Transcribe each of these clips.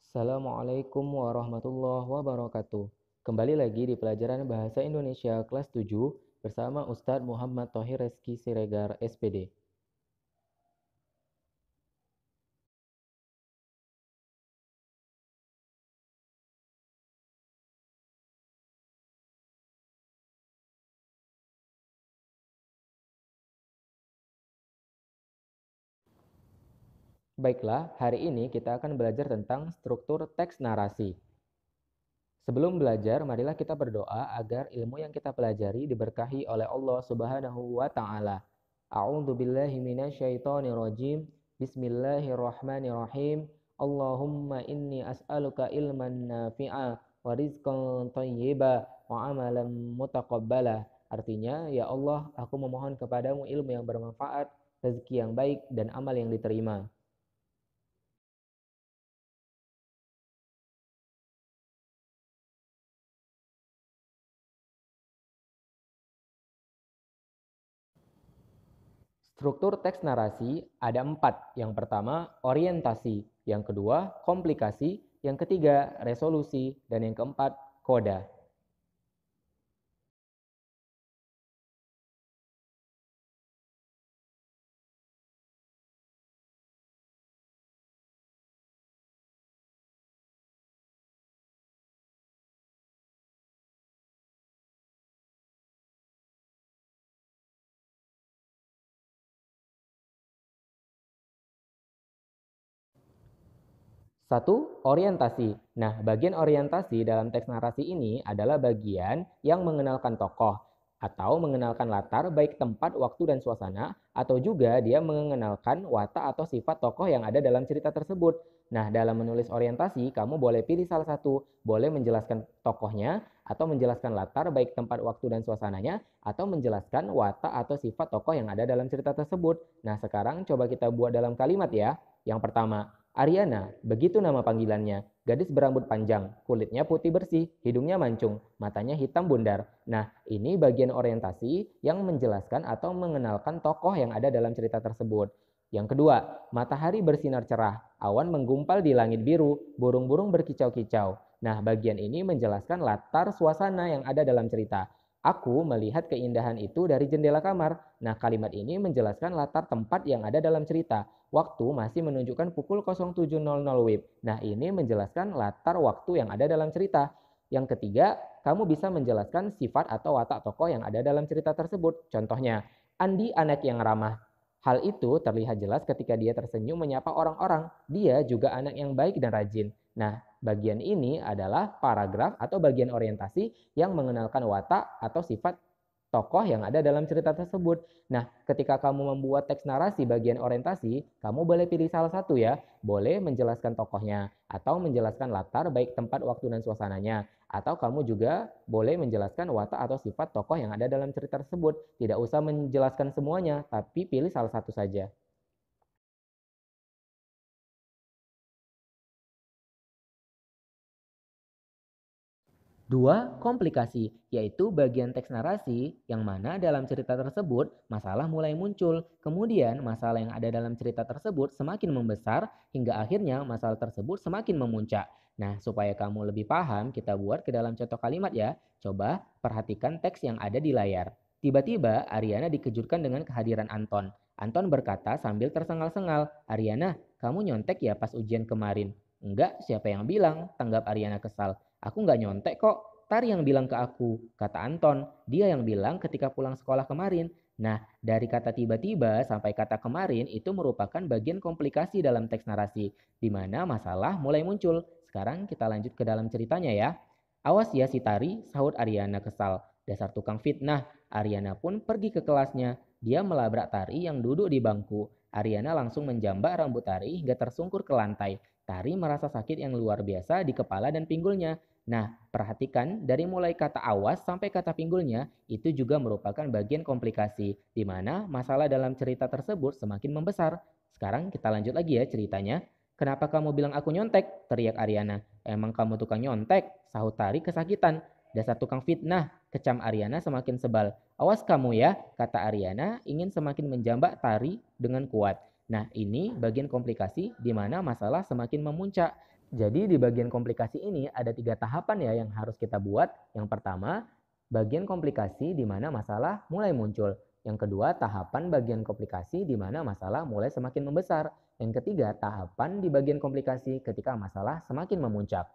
Assalamualaikum warahmatullahi wabarakatuh. Kembali lagi di pelajaran Bahasa Indonesia kelas 7 bersama Ustadz Muhammad Thohir Reski Siregar, SPD. Baiklah, hari ini kita akan belajar tentang struktur teks narasi. Sebelum belajar, marilah kita berdoa agar ilmu yang kita pelajari diberkahi oleh Allah Subhanahu wa taala. A'udzu billahi minasyaitonir rajim. Bismillahirrahmanirrahim. Allahumma inni as'aluka ilman nafi'a wa rizqan thayyiba wa amalan mutaqabbala. Artinya, ya Allah, aku memohon kepadamu ilmu yang bermanfaat, rezeki yang baik, dan amal yang diterima. Struktur teks narasi ada 4. Yang pertama, orientasi. Yang kedua, komplikasi. Yang ketiga, resolusi. Dan yang keempat, koda. Satu, orientasi. Nah, bagian orientasi dalam teks narasi ini adalah bagian yang mengenalkan tokoh atau mengenalkan latar baik tempat, waktu, dan suasana, atau juga dia mengenalkan watak atau sifat tokoh yang ada dalam cerita tersebut. Nah, dalam menulis orientasi, kamu boleh pilih salah satu. Boleh menjelaskan tokohnya, atau menjelaskan latar baik tempat, waktu, dan suasananya, atau menjelaskan watak atau sifat tokoh yang ada dalam cerita tersebut. Nah, sekarang coba kita buat dalam kalimat ya. Yang pertama, Ariana, begitu nama panggilannya. Gadis berambut panjang, kulitnya putih bersih, hidungnya mancung, matanya hitam bundar. Nah, ini bagian orientasi yang menjelaskan atau mengenalkan tokoh yang ada dalam cerita tersebut. Yang kedua, matahari bersinar cerah, awan menggumpal di langit biru, burung-burung berkicau-kicau. Nah, bagian ini menjelaskan latar suasana yang ada dalam cerita. Aku melihat keindahan itu dari jendela kamar. Nah, kalimat ini menjelaskan latar tempat yang ada dalam cerita. Waktu masih menunjukkan pukul 07.00 WIB. Nah, ini menjelaskan latar waktu yang ada dalam cerita. Yang ketiga, kamu bisa menjelaskan sifat atau watak tokoh yang ada dalam cerita tersebut. Contohnya, Andi anak yang ramah. Hal itu terlihat jelas ketika dia tersenyum menyapa orang-orang. Dia juga anak yang baik dan rajin. Nah, bagian ini adalah paragraf atau bagian orientasi yang mengenalkan watak atau sifat tokoh yang ada dalam cerita tersebut. Nah, ketika kamu membuat teks narasi bagian orientasi, kamu boleh pilih salah satu ya. Boleh menjelaskan tokohnya, atau menjelaskan latar baik tempat, waktu, dan suasananya. Atau kamu juga boleh menjelaskan watak atau sifat tokoh yang ada dalam cerita tersebut. Tidak usah menjelaskan semuanya, tapi pilih salah satu saja. Dua, komplikasi, yaitu bagian teks narasi yang mana dalam cerita tersebut masalah mulai muncul. Kemudian masalah yang ada dalam cerita tersebut semakin membesar hingga akhirnya masalah tersebut semakin memuncak. Nah, supaya kamu lebih paham, kita buat ke dalam contoh kalimat ya. Coba perhatikan teks yang ada di layar. Tiba-tiba Ariana dikejutkan dengan kehadiran Anton. Anton berkata sambil tersengal-sengal, "Ariana, kamu nyontek ya pas ujian kemarin?" "Enggak, siapa yang bilang?" tanggap Ariana kesal. "Aku nggak nyontek kok, Tari yang bilang ke aku," kata Anton. "Dia yang bilang ketika pulang sekolah kemarin." Nah, dari kata tiba-tiba sampai kata kemarin itu merupakan bagian komplikasi dalam teks narasi, di mana masalah mulai muncul. Sekarang kita lanjut ke dalam ceritanya ya. "Awas ya si Tari," sahut Ariana kesal. "Dasar tukang fitnah." Ariana pun pergi ke kelasnya. Dia melabrak Tari yang duduk di bangku. Ariana langsung menjambak rambut Tari hingga tersungkur ke lantai. Tari merasa sakit yang luar biasa di kepala dan pinggulnya. Nah, perhatikan dari mulai kata awas sampai kata pinggulnya, itu juga merupakan bagian komplikasi, di mana masalah dalam cerita tersebut semakin membesar. Sekarang kita lanjut lagi ya ceritanya. "Kenapa kamu bilang aku nyontek?" teriak Ariana. "Emang kamu tukang nyontek?" sahut Tari kesakitan. "Dasar tukang fitnah," kecam Ariana semakin sebal. "Awas kamu ya," kata Ariana ingin semakin menjambak Tari dengan kuat. Nah, ini bagian komplikasi di mana masalah semakin memuncak. Jadi di bagian komplikasi ini ada 3 tahapan ya yang harus kita buat. Yang pertama, bagian komplikasi di mana masalah mulai muncul. Yang kedua, tahapan bagian komplikasi di mana masalah mulai semakin membesar. Yang ketiga, tahapan di bagian komplikasi ketika masalah semakin memuncak.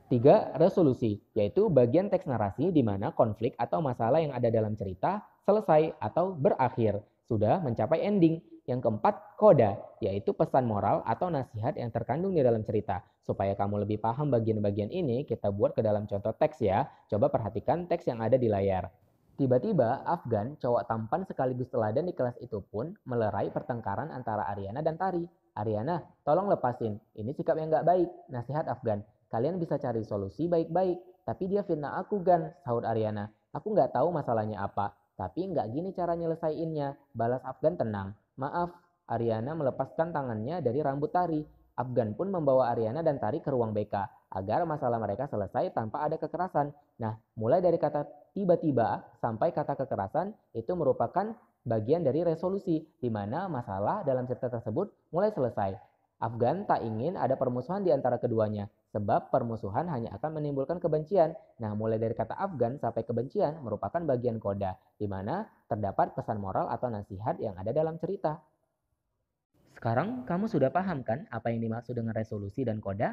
3. Resolusi, yaitu bagian teks narasi di mana konflik atau masalah yang ada dalam cerita selesai atau berakhir, sudah mencapai ending. Yang keempat, koda, yaitu pesan moral atau nasihat yang terkandung di dalam cerita. Supaya kamu lebih paham bagian-bagian ini, kita buat ke dalam contoh teks ya. Coba perhatikan teks yang ada di layar. Tiba-tiba, Afgan, cowok tampan sekaligus teladan di kelas itu pun melerai pertengkaran antara Aryana dan Tari. Aryana, tolong lepasin. Ini sikap yang gak baik. Nasihat Afgan. Kalian bisa cari solusi baik-baik. Tapi dia fitnah aku, Gan, sahut Aryana. Aku nggak tahu masalahnya apa. Tapi nggak gini cara nyelesainnya. Balas Afgan tenang. Maaf, Aryana melepaskan tangannya dari rambut Tari. Afgan pun membawa Aryana dan Tari ke ruang BK agar masalah mereka selesai tanpa ada kekerasan. Nah, mulai dari kata tiba-tiba sampai kata kekerasan itu merupakan bagian dari resolusi di mana masalah dalam cerita tersebut mulai selesai. Afgan tak ingin ada permusuhan di antara keduanya, sebab permusuhan hanya akan menimbulkan kebencian. Nah, mulai dari kata Afgan sampai kebencian merupakan bagian koda, di mana terdapat pesan moral atau nasihat yang ada dalam cerita. Sekarang kamu sudah paham kan apa yang dimaksud dengan resolusi dan koda?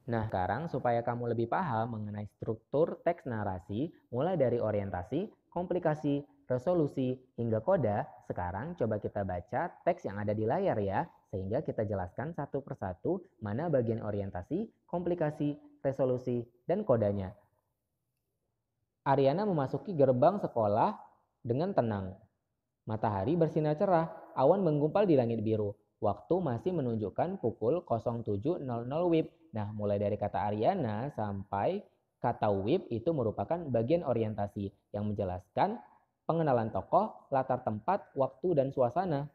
Nah, sekarang supaya kamu lebih paham mengenai struktur teks narasi, mulai dari orientasi, komplikasi, resolusi, hingga koda, sekarang coba kita baca teks yang ada di layar ya, sehingga kita jelaskan satu persatu mana bagian orientasi, komplikasi, resolusi, dan kodanya. Aryana memasuki gerbang sekolah dengan tenang. Matahari bersinar cerah, awan menggumpal di langit biru. Waktu masih menunjukkan pukul 07.00 WIB. Nah, mulai dari kata Aryana sampai kata WIB itu merupakan bagian orientasi yang menjelaskan pengenalan tokoh, latar tempat, waktu, dan suasana.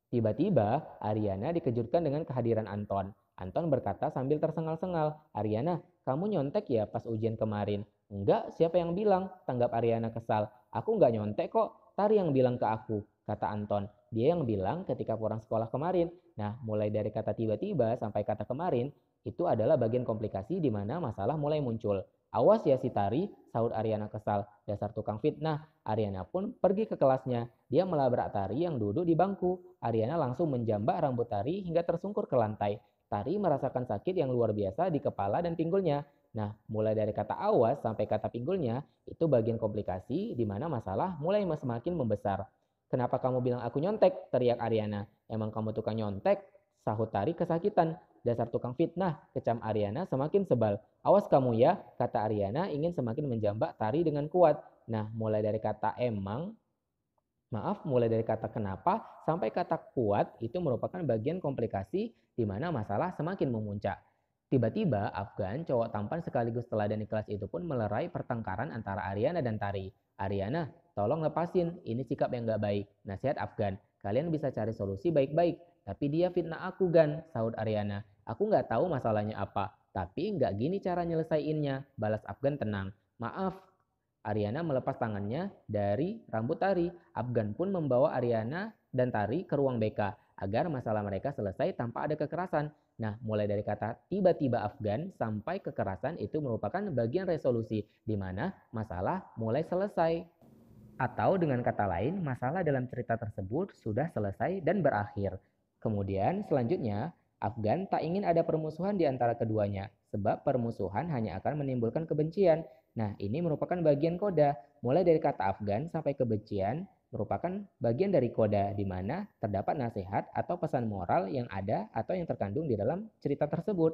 Tiba-tiba, Aryana dikejutkan dengan kehadiran Anton. Anton berkata sambil tersengal-sengal, Aryana, kamu nyontek ya pas ujian kemarin? Enggak, siapa yang bilang? Tanggap Aryana kesal. Aku enggak nyontek kok, Tari yang bilang ke aku, kata Anton. Dia yang bilang ketika pulang sekolah kemarin. Nah, mulai dari kata tiba-tiba sampai kata kemarin, itu adalah bagian komplikasi di mana masalah mulai muncul. Awas ya si Tari, sahut Aryana kesal. Dasar tukang fitnah. Aryana pun pergi ke kelasnya. Dia melabrak Tari yang duduk di bangku. Aryana langsung menjambak rambut Tari hingga tersungkur ke lantai. Tari merasakan sakit yang luar biasa di kepala dan pinggulnya. Nah, mulai dari kata awas sampai kata pinggulnya, itu bagian komplikasi di mana masalah mulai semakin membesar. Kenapa kamu bilang aku nyontek? Teriak Aryana. Emang kamu tukang nyontek? Sahut Tari kesakitan. Dasar tukang fitnah, kecam Aryana semakin sebal. Awas kamu ya, kata Aryana ingin semakin menjambak Tari dengan kuat. Nah, mulai dari kata emang, mulai dari kata kenapa sampai kata kuat itu merupakan bagian komplikasi di mana masalah semakin memuncak. Tiba-tiba Afgan, cowok tampan sekaligus teladan di kelas itu pun melerai pertengkaran antara Aryana dan Tari. Aryana, tolong lepasin, ini sikap yang gak baik. Nasihat Afgan, kalian bisa cari solusi baik-baik. Tapi dia fitnah aku, Gan, sahut Aryana. Aku gak tahu masalahnya apa, tapi gak gini cara nyelesainnya, balas Afgan tenang. Maaf, Aryana melepas tangannya dari rambut Tari. Afgan pun membawa Aryana dan Tari ke ruang BK agar masalah mereka selesai tanpa ada kekerasan. Nah, mulai dari kata tiba-tiba Afgan sampai kekerasan itu merupakan bagian resolusi di mana masalah mulai selesai. Atau dengan kata lain, masalah dalam cerita tersebut sudah selesai dan berakhir. Kemudian selanjutnya, Afgan tak ingin ada permusuhan di antara keduanya, sebab permusuhan hanya akan menimbulkan kebencian. Nah, ini merupakan bagian koda. Mulai dari kata Afgan sampai kebencian merupakan bagian dari koda, di mana terdapat nasihat atau pesan moral yang ada atau yang terkandung di dalam cerita tersebut.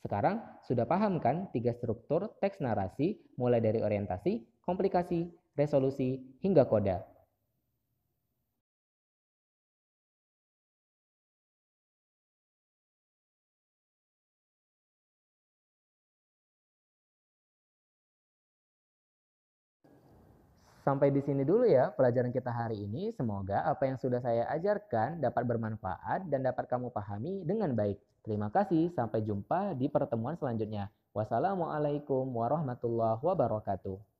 Sekarang sudah paham kan 3 struktur teks narasi mulai dari orientasi, komplikasi, resolusi, hingga koda. Sampai di sini dulu ya pelajaran kita hari ini. Semoga apa yang sudah saya ajarkan dapat bermanfaat dan dapat kamu pahami dengan baik. Terima kasih, sampai jumpa di pertemuan selanjutnya. Wassalamualaikum warahmatullahi wabarakatuh.